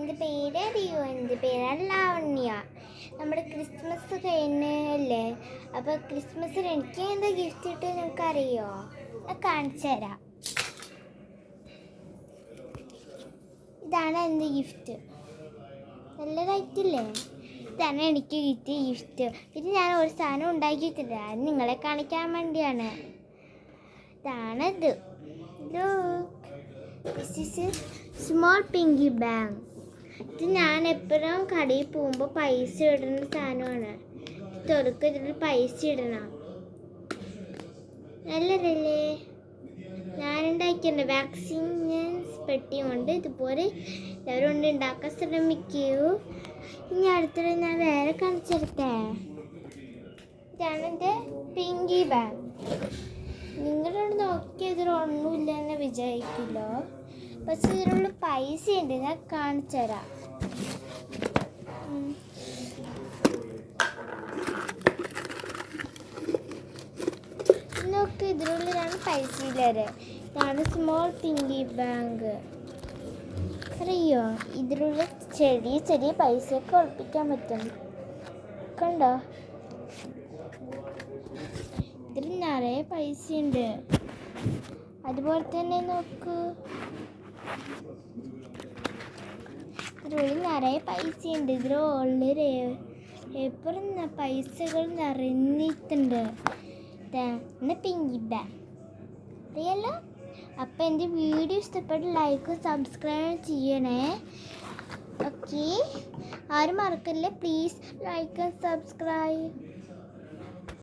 എൻ്റെ പേരറിയോ? എൻ്റെ പേരാണ് ലാവണ്യ. നമ്മുടെ ക്രിസ്മസ് കഴിഞ്ഞല്ലേ, അപ്പോൾ ക്രിസ്മസിന് എനിക്ക് എന്താ ഗിഫ്റ്റ് കിട്ടുക നിനക്കറിയോ? ഞാൻ കാണിച്ചു തരാം. ഇതാണ് എൻ്റെ ഗിഫ്റ്റ്. നല്ലതായിട്ടില്ലേ? ഇതാണ് എനിക്ക് കിട്ടിയ ഗിഫ്റ്റ്. പിന്നെ ഞാൻ ഒരു സാധനം ഉണ്ടാക്കിയിട്ടില്ല, അത് നിങ്ങളെ കാണിക്കാൻ വേണ്ടിയാണ്. ഇതാണത്. This is small pinky bank. ഇത് ഞാൻ എപ്പോഴും കടയിൽ പോകുമ്പോൾ പൈസ ഇടുന്ന സാധനമാണ്. തുറക്ക് ഇതിൽ പൈസ ഇടണം. നല്ലതല്ലേ? ഞാനുണ്ടാക്കിയിട്ടുണ്ട്. വാക്സിൻ പെട്ടി കൊണ്ട് ഇതുപോലെ എല്ലാവരും കൊണ്ട് ഉണ്ടാക്കാൻ ശ്രമിക്കൂ. ഇനി അടുത്തിടെ ഞാൻ വേറെ കാണിച്ചെടുത്തേ. ഇതാണ് എൻ്റെ പിങ്കി ബാങ്ക്. നിങ്ങളോട് നോക്കിയാൽ ഇതിലൊന്നുമില്ല എന്ന് വിചാരിക്കില്ലോ, പക്ഷെ ഇതിലുള്ള പൈസ ഉണ്ട്. ഞാൻ കാണിച്ചു തരാം. നോക്ക്, ഇതിനുള്ളിലാണ് പൈസ ഇല്ലാതെ. ഇതാണ് സ്മോൾ പിങ്കി ബാങ്ക്. അറിയോ, ഇതിലുള്ള ചെറിയ ചെറിയ പൈസയൊക്കെ ഒളിപ്പിക്കാൻ പറ്റും. കണ്ടോ? ഇതിൽ നിറയെ പൈസ ഉണ്ട്. അതുപോലെ തന്നെ നോക്ക്, ഇതിനുള്ളിൽ നിറയെ പൈസ ഉണ്ട്. ഇതിലുള്ള എപ്പോഴും പൈസകൾ നിറഞ്ഞിട്ടുണ്ട്. ഇതാണ് പിങ്കി ബാങ്ക്. അറിയാലോ? അപ്പം എൻ്റെ വീഡിയോ ഇഷ്ടപ്പെട്ട് ലൈക്ക് സബ്സ്ക്രൈബ് ചെയ്യണേ. ഓക്കെ, ആരും മറക്കല്ലേ. Please like and subscribe.